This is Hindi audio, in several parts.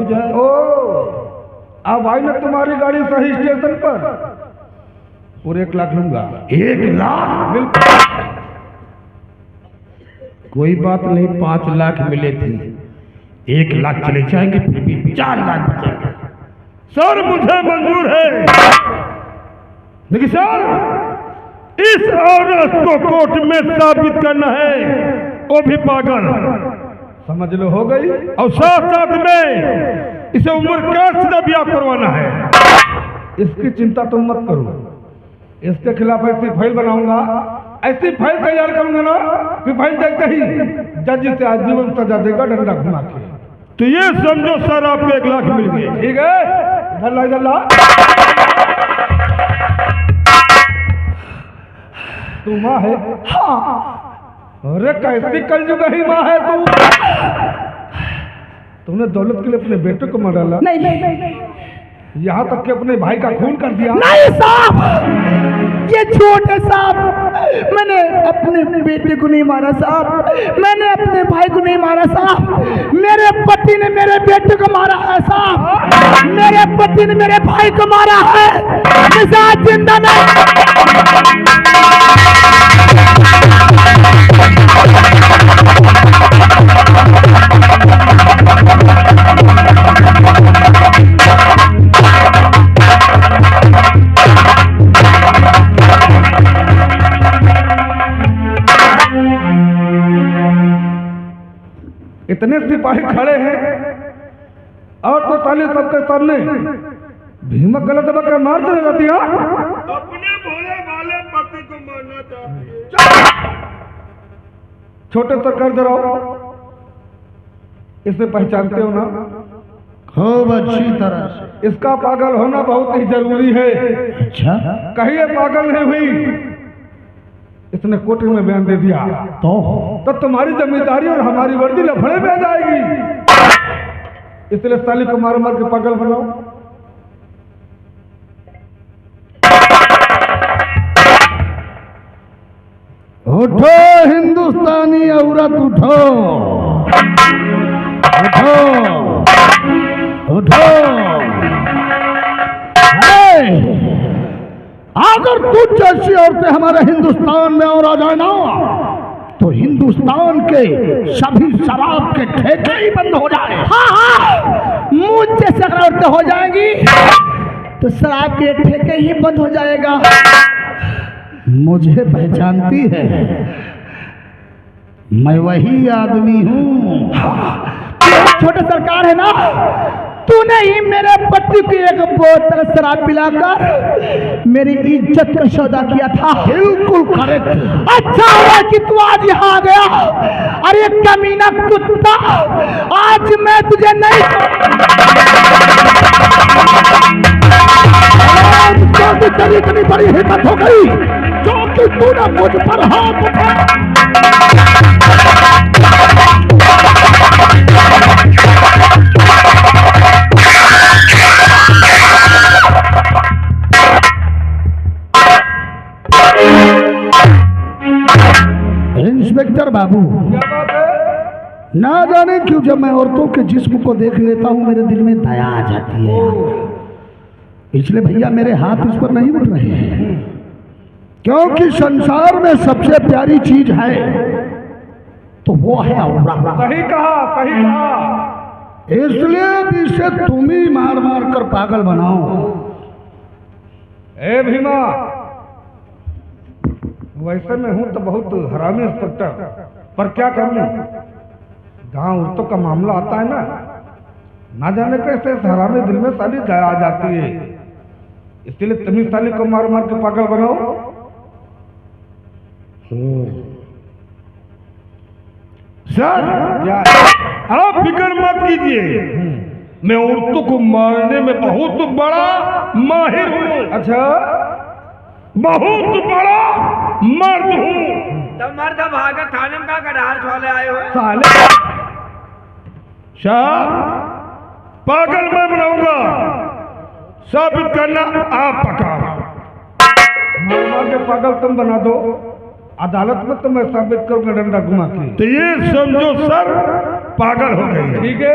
हो जाए। ओ अब आई ना तुम्हारी गाड़ी सही स्टेशन पर और 1 लाख लूंगा। 1 लाख? बिल्कुल। कोई बात नहीं, 5 लाख मिले थे, 1 लाख चले जाएंगे, फिर भी 4 लाख बचेंगे। सर मुझे मंजूर है, लेकिन सर इस औरत को कोर्ट में साबित करना है वो भी पागल, समझ लो हो गई। और साथ साथ में इसे उम्र कैद से ब्याह करवाना है। इसकी चिंता तुम मत करो, इसके खिलाफ ऐसी फाइल बनाऊंगा, ऐसी फाइल तैयार करूंगा ना कि फाइल देखते ही जज से आजीवन सजा देगा डंडा घुमा के। तो ये समझो सर आपको 1 लाख मिल गए। ठीक है, इधर ला इधर ला। तू माँ है? हाँ। अरे कैसी कलयुग ही माँ है तू? तुमने दौलत के लिए अपने बेटे को मार डाला, नहीं नहीं नहीं नहीं यहाँ तक कि अपने भाई का खून कर दिया। नहीं साहब, ये झूठ है साहब। मैंने अपने बेटे को नहीं मारा साहब, मैंने अपने भाई को नहीं मारा साहब, मेरे पति ने मेरे बेटे को मारा है साहब, मेरे पति ने मेरे भाई को मारा है। मैं आज जिंदा नहीं। इतने सिपाही खड़े हैं और तो ताली सबके सामने भीमक गलत दबा कर मार देने जाती है। अपने भोले भाले पति को मारना चाहिए। छोटे सरकार जरा इसे पहचानते हो ना? खूब अच्छी तरह से। इसका पागल होना बहुत ही जरूरी है। अच्छा, कहीं ये पागल नहीं हुई, इसने कोर्ट में बयान दे दिया तो तुम्हारी जिम्मेदारी और हमारी वर्दी लफड़े में आ जाएगी। इसलिए साली को मार मार के पागल बनाओ। उठो हिंदुस्तानी औरत, उठो उठो उठो। अगर तू जैसी औरतें हमारे हिंदुस्तान में और आ जाए ना तो हिंदुस्तान के सभी शराब के ठेके ही बंद हो जाए। हाँ हाँ, मुझ जैसे अगर औरतें हो जाएंगी तो शराब के ठेके ही बंद हो जाएगा। मुझे पहचानती है, मैं वही आदमी हूँ। छोटे सरकार है ना, तूने ही मेरे पति को 1 बोतल शराब पिलाकर मेरी इज्जत का सौदा किया था। बिल्कुल करेक्ट। अच्छा हुआ कि तू आज यहाँ आ गया। अरे कमीना कुत्ता, आज मैं तुझे नहीं इतनी बड़ी हिम्मत हो गई जो कि तूने मुझ पर हाथ उठाया। इंस्पेक्टर बाबू, क्या बात है? ना जाने क्यों जब मैं औरतों के जिस्म को देख लेता हूँ मेरे दिल में दया आ जाती है। इसलिए भैया मेरे हाथ इस पर नहीं उठ रहे हैं, क्योंकि संसार में सबसे प्यारी चीज है तो वो है औरत। सही कहा, सही कहा। इसलिए इसे तुम ही मार मार कर पागल बनाओ। ए भीमा, वैसे मैं हूं तो बहुत हरामी इंस्पेक्टर, पर क्या करूं, जहां औरतों का मामला आता है ना जाने कैसे इस हरामी दिल में साली दया आ जाती है। इसलिए तुम ही साली को मार मार के पागल बनाओ। सर क्या? आप फिक्र मत कीजिए, मैं औरतों को मारने में बहुत बड़ा माहिर हूँ। अच्छा, बहुत बड़ा मर्द हूँ। तब मर्द भागा थाने में का गढ़ार छोले आए हो। साले साहब पागल मैं बनाऊंगा, साबित करना आप पका। मार मार के पागल तुम बना दो, अदालत में तो मैं साबित करूंगा डंडा घुमा के। तो ये समझो सर पागल हो गई। ठीक है,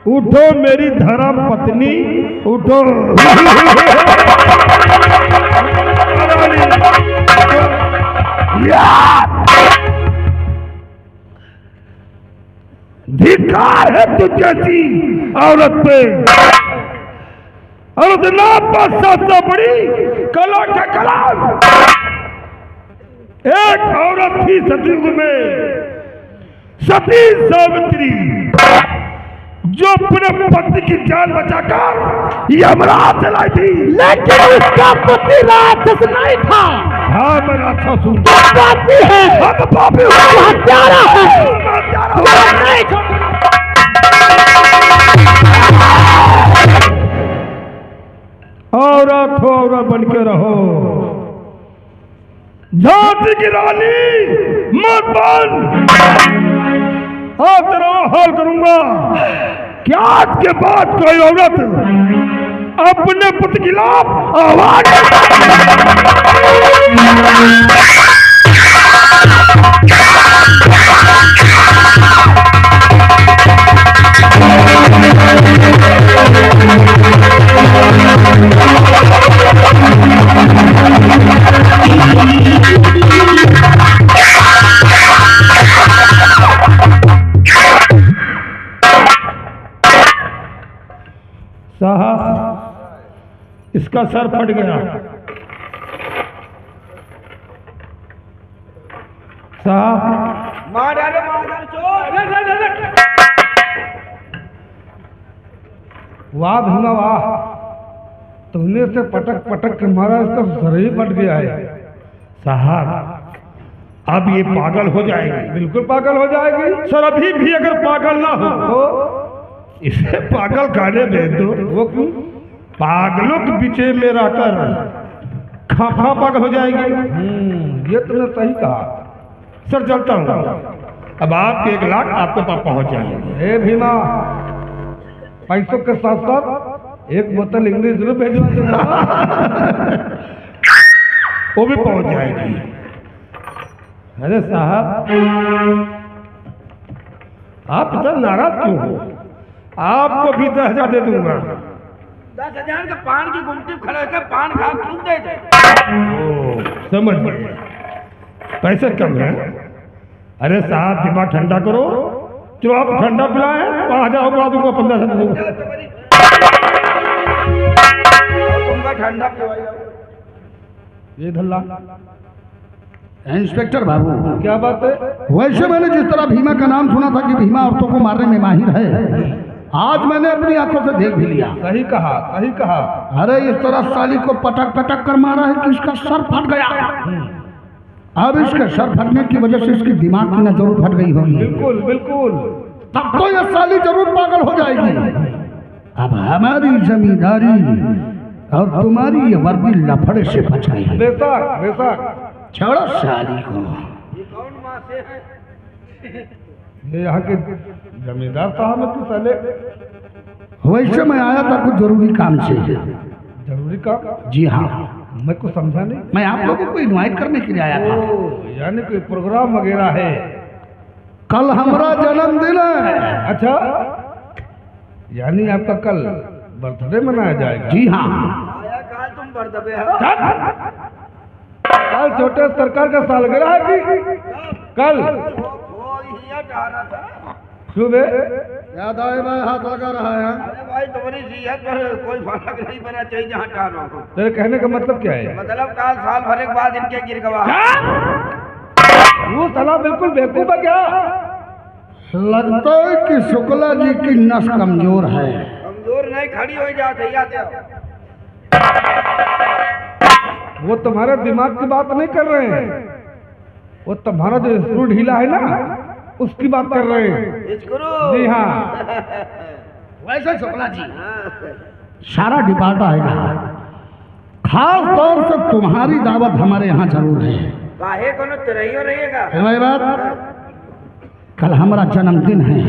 उठो मेरी धर्म पत्नी उठो। धिक्कार है तुझ जैसी औरत पे, औरत नाम सबसे बड़ी कला का कलाम। एक औरत थी सतयुग में, सती सावित्री, जो अपने पति की जान बचाकर यमराज लाई थी, लेकिन उसका पति राक्षस नहीं था। हाँ मैं राक्षस हूँ, पापी है, हम पापी हूँ, हत्यारा है, हत्यारा हूँ। तुम्हें नहीं छोड़- औरत हो औरत बन के रहो, झांसी की रानी मत बन। आज तेरा हाल करूंगा कि आज के बाद कोई औरत अपने पुत्र के खिलाफ आवाज साहब इसका सर फट गया। साहब मार डालो चोर। वाह भीमा वाह, तुमने से पटक पटक के मारा, इसका सर ही फट गया है। साहब अब ये पागल हो जाएगी। बिल्कुल पागल हो जाएगी। सर अभी भी अगर पागल ना हो तो इसे पागल खाने दे दो। वो क्यों? पागलों के पीछे में रहकर खाफा पागल हो जाएगी। ये तुमने सही कहा। सर चलता हूँ, अब आपके 1 लाख आपके पास पहुंच जाएंगे। हे भीमा, पैसों के साथ साथ एक बोतल इंग्लिश जरूर भेजवा देना। वो भी पहुंच जाएगी। अरे साहब आप इतना नाराज क्यों हो? आपको भी 10,000 दे दूंगा। 10,000 का पान की गुमटी खड़े कर पान खा क्यों दे दे? समझ गए, पैसे कम है। अरे साहब दिमाग ठंडा करो, जो आप ठंडा पिलाए 5,000 बढ़ा दूंगा, 15,000 दे दूंगा। तुमका ठंडा पिवाई ये धल्ला इंस्पेक्टर बाबू, क्या बात है? वैसे मैंने जिस तरह भीमा का नाम सुना था कि भीमा औरतों को मारने में माहिर है, आज मैंने अपनी आंखों से देख भी लिया। सही कहा, सही कहा। अरे इस तरह साली को पटक पटक कर मारा है कि इसका सर फट गया। अब इसके सर फटने की वजह से इसकी दिमाग की न जरूर फट गई होगी। बिल्कुल बिल्कुल। तब तो यह साली जरूर पागल हो जाएगी। अब हमारी जमींदारी और तुम्हारी ये वर्दी लफड़े से बच गई। बेशक बेशक। छोड़ो साली को। ये कौन माँ से है? ये यहाँ के जमींदार साहब में तू साले वैसे मैं आया था कुछ जरूरी काम से। जरूरी काम? जी हाँ, मैं कुछ समझा नहीं। मैं आप लोगों को इनवाइट करने के लिए आया था। यानी कोई प्रोग्राम वगैरह है? कल हमारा जन्मदिन है। अच्छा, यानी आपका कल बर्थडे मनाया जाएगा? जी हाँ। आया काल तुम बरदबे हो। कल छोटे सरकार का सालगिरह है कि कल? वो हिया चाह रहा था। सुबह याद आए भाई, हाथ लगा रहा है। अरे भाई तुम्हारी सेहत पर कोई फर्क नहीं पड़ना चाहिए जहाँ चाह रहा हूँ। तेरे कहने का मतलब क्या है? मतलब काल साल भर के बाद इनके गिर गवा। वो साला बिल्कुल बेवकूफ है क्या? लगता है कि शुक्ला जी की नस कमजोर है। कमजोर नहीं, खड़ी हो जाते आते। वो तुम्हारे दिमाग की बात नहीं कर रहे हैं, वो तुम्हारा जो स्क्रू ढीला है ना उसकी बात कर रहे हैं। जी हाँ। वैसे शुक्ला जी सारा डिपार्ट आएगा, खास तौर से तुम्हारी दावत हमारे यहाँ जरूर है। काहे कोनो तरहियो रहेगा। है भाई बात? कल हमारा जन्मदिन है,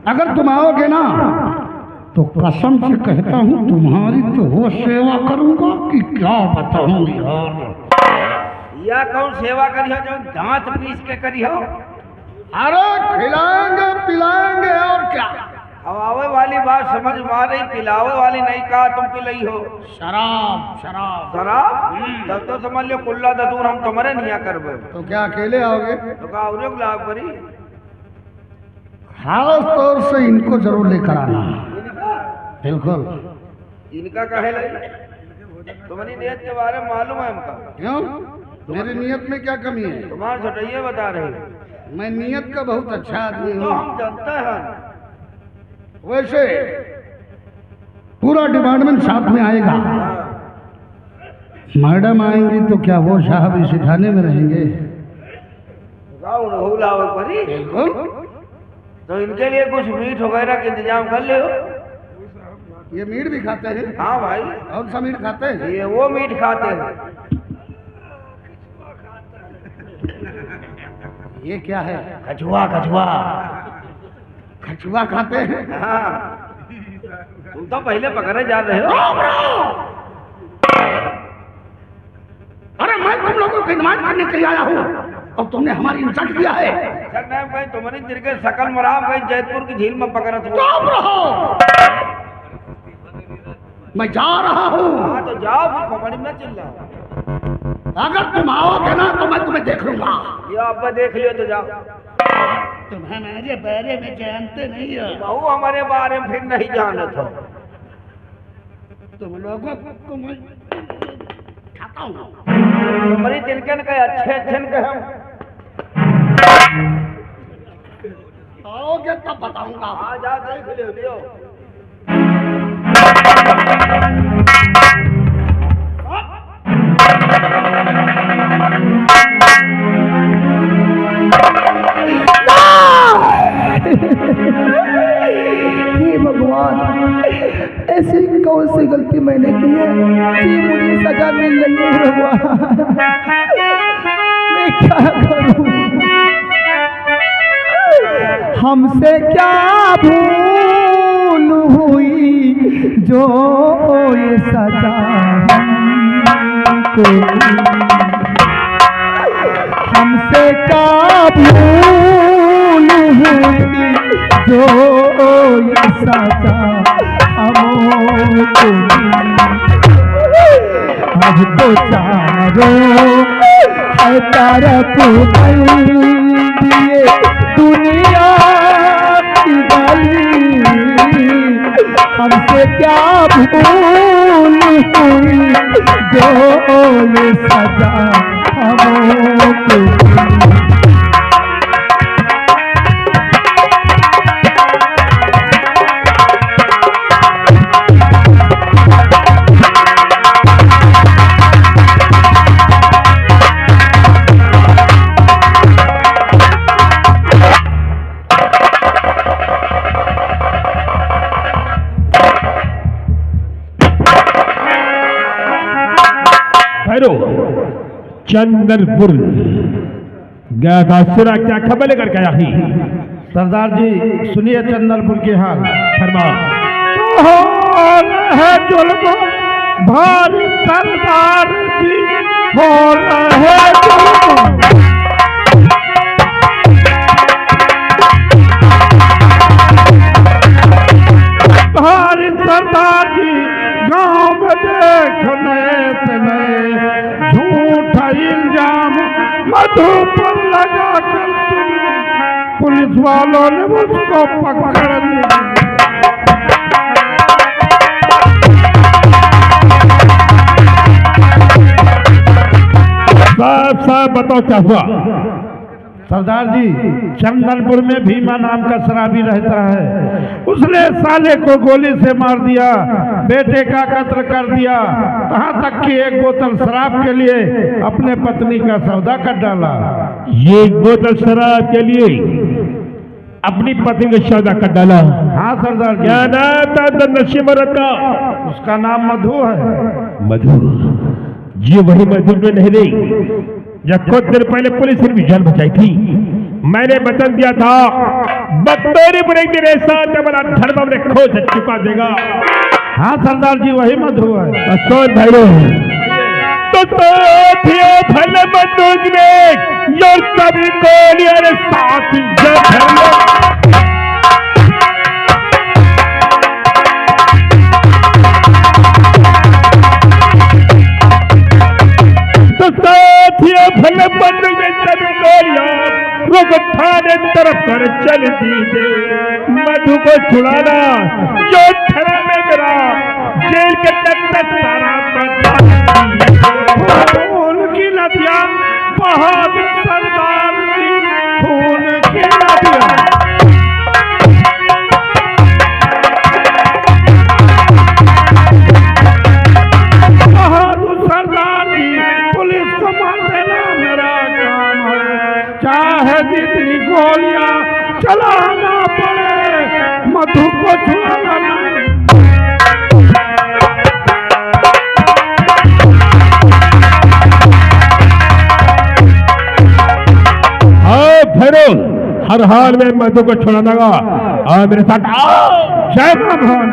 अगर तुम आओगे ना तो कसम से कहता हूँ तुम्हारी तो वो सेवा करूंगा कि क्या बताऊं यार। या कौन सेवा करी हो जो दांत पीस के करी हो? अरे खिलाएंगे पिलाएंगे और क्या। खवावे वाली बात समझ में आ रही, पिलावे वाली नहीं। कहा तुम पिलाई हो शराब शराब। शराब? तब तो समझ लो कुल्ला दतूर हम तुम्हारे नहीं करबे। तो क्या अकेले आओगे? तो कहा उन्हें बुला परी। खास तौर से इनको जरूर लेकर आना। बिल्कुल। इनका कहे लगी? तुम्हारी नियत के बारे में मालूम है हमका? क्यों? मेरी नियत में क्या कमी है? तुम्हारे छोटैया बता रहे। मैं नियत का बहुत अच्छा आदमी तो हूँ। हम जानते हैं। वैसे पूरा डिपार्टमेंट साथ में आएगा। मैडम आएंगी तो क्या वो साहब इस थाने में रहेंगे? बिल्कुल। तो इनके लिए कुछ मीट वगैरह का इंतजाम कर ले। ये मीट भी खाते हैं? हाँ भाई। कौन सा मीट खाते हैं? ये वो मीट खाते हैं। ये क्या है? कछुआ। कछुआ। कछुआ खाते हैं? हाँ। तुम तो पहले पकड़े जा रहे हो। अरे मैं तुम लोगों को इनवाइट करने के लिए आया हूँ और तुमने हमारी इंसल्ट किया है। सर नहीं भाई, तुम्हारी दिल के सकल मराम गई जयपुर की झील में पकड़ा था। चुप रहो। मैं जा रहा हूँ। हाँ तो जाओ, फिर खबड़ी में चिल्ला। अगर तुम आओगे ना तो मैं तुम्हें देख लूंगा। ये आप देख लियो तो जाओ। तुम्हें मेरे बारे में जानते नहीं हो। बहू हमारे बारे में फिर नहीं जाने तो। तुम लोगों को मैं खाता हूँ। तुम्हारी तिनकन के अच्छे के हम आओगे तब बताऊंगा। हाँ जा देख लियो। हे भगवान, ऐसी कौन सी गलती मैंने की है कि मुझे सजा मिल रही है? भगवान मैं क्या करूं? हमसे क्या भूल हुई जो ये सजा हमको? हमसे क्या भूल हुई जो ये सजा हमको? अब तो चारों है तरफ दिए दुनिया की गली। हमसे क्या भूल हुई जो ये सजा हमको? चंदनपुर गया था, सुना क्या खबर लेकर गया ही? सरदार जी सुनिए चंदनपुर के हाल। फरमा। है जुल्म भारी सरदार जी, हो रहे जुल्म भारी सरदार जी। गांव में देख नए से नए झूठा इल्जाम मधु पर लगा कर पुलिस वालों ने मुझको पकड़ लिया। साहब बताओ क्या हुआ? सरदार जी चंदनपुर में भीमा नाम का शराबी रहता है, उसने साले को गोली से मार दिया, बेटे का कत्ल कर दिया, कहाँ तक कि एक बोतल शराब के लिए अपने पत्नी का सौदा कर डाला। ये एक बोतल शराब के लिए अपनी पत्नी का सौदा कर डाला? हाँ सरदार जी। क्या नाम था नशे मरद का? उसका नाम मधु है। मधु? ये वही मधु में नहीं रही जब कुछ दिन पहले पुलिस ने भी जान बचाई थी। मैंने वचन दिया था बकरी बुढ़ी तेरे साथ बड़ा धर्म हमने खोज चुका देगा। हाँ सरदार जी वही मधु है। सोन भाई तो भले बंदूक में यो सभी गोलियां साथी तुम्हारे तरफ कर चल दीजिए, मधु को छुड़ाना जो ठहरा में मेरा जेल के तक सारा खून की नदियां बहुत सरदार खून की नदियां चाहे जितनी गोलियां चलाना पड़े मधु को छुड़ाना। हाँ भैरव, हर हाल में मधु को छुड़ाना का और मेरे साथ आओ। जय भगवान।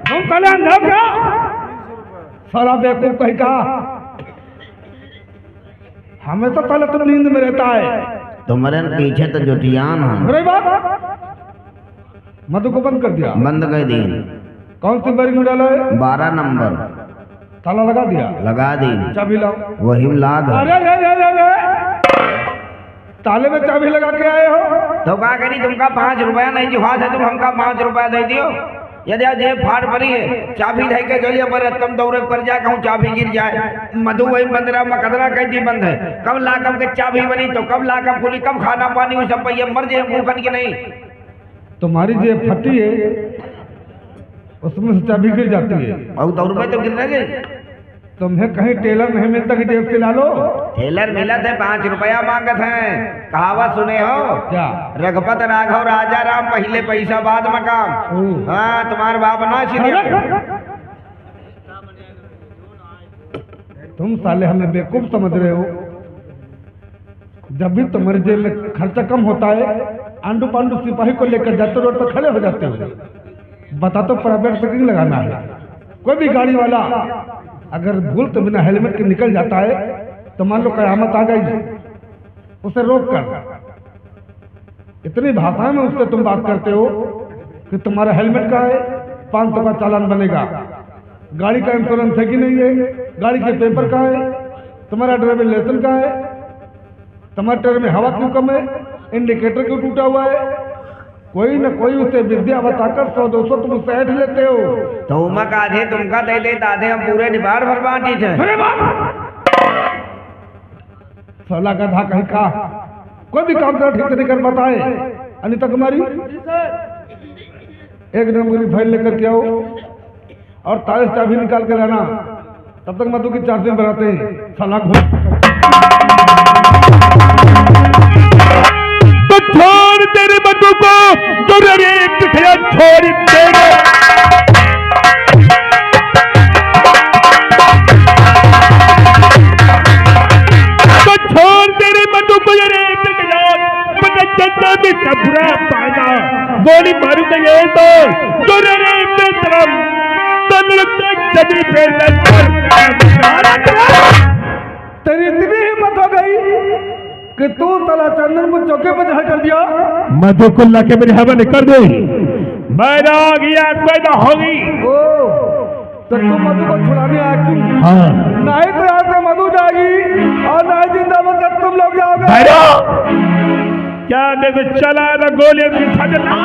तुम पहले अंदर क्या साला बेवकूफ कहीं का, हमें तो पहले तुम नींद में रहता है। तुम्हारे पीछे तो जुटियान है। अरे बात मधु को बंद कर दिया। बंद कर दी। कौन सी बैरिंग में डाला है? 12 नंबर। ताला लगा दिया? लगा दी। चाबी लाओ। वही लाग। अरे ताले में चाबी लगा के आए हो तो क्या करी, तुमका 5 रुपया नहीं जुहा है, तुम हमका 5 रुपया दे दियो। यदि जेब फाड़ पड़ी है, चाबी ढह के चलिए पर तुम दौड़े पर जा कहूँ चाबी गिर जाए। मधु वही बंदरा मकदरा कैदी बंद है, कब लाकम के चाबी बनी तो कब लाकम खुली, कब खाना पानी वो सब पहिए मर जाए भूखन की नहीं। तुम्हारी जेब फटी है, उसमें से चाबी गिर जाती है और 2 रुपये तो गिर रहे। तुम्हें कहीं टेलर नहीं मिलता कि जेब से ला लो? टेलर मिला थे 5 रुपया मांगत है। कहावत सुने हो क्या? रघुपत राघव राजा राम, पहले पैसा बाद मकाम। हाँ तुम्हारे बाप ना तुम साले हमें बेवकूफ समझ रहे हो। जब भी तुम्हारे जेब में खर्चा कम होता है, आंडू पांडू सिपाही को लेकर जाते रोड पर खड़े हो जाते हो। बता तो प्राइवेट चेकिंग लगाना है। कोई भी गाड़ी वाला अगर भूल तो बिना हेलमेट के निकल जाता है तो मान लो कयामत आ गई, उसे रोक कर इतनी भाषा में उससे तुम बात करते हो कि तुम्हारा हेलमेट का है, 500 का चालान बनेगा। गाड़ी का इंश्योरेंस है कि नहीं है, गाड़ी के पेपर का है, तुम्हारा ड्राइविंग लाइसेंस का है, तुम्हारे टायर में हवा क्यों कम है, इंडिकेटर क्यों टूटा हुआ है। कोई न कोई उसे विद्या बताकर 100-200 तुम उससे ऐठ लेते हो। तो उमक आधे तुमका दे दे, आधे हम पूरे निबाड़ भर बांटी थे। साला गधा कहीं का, कोई भी काम ठीक से नहीं कर पाता है। अनिता कुमारी, एक नंबर की फाइल लेकर के आओ और 40 चाबी निकाल के लाना। तब तक मधु की चार्जिंग बनाते हैं। साला तो छोड़ तेरे मधु को, जो रे पिठिया छोड़ देगा। तो छोड़ तेरे मधु को, रे पिठिया पता चलता भी कपड़ा पाना गोली मारू गए तो जो रे बेतरम तन जदी पे तेरी इतनी हिम्मत हो गई कि तू तला चंदन को चौके पर जहाँ कर दिया। मधु को लाके मेरे हवाले कर दे, मैंने आ गया पैदा होगी। ओ तो तू मधु को छुड़ाने आया क्यों? हाँ नहीं तो यहाँ से मधु जाएगी और ना जिंदा बचा तुम लोग जाओगे। क्या देखो चला ना गोली छोड़ देना।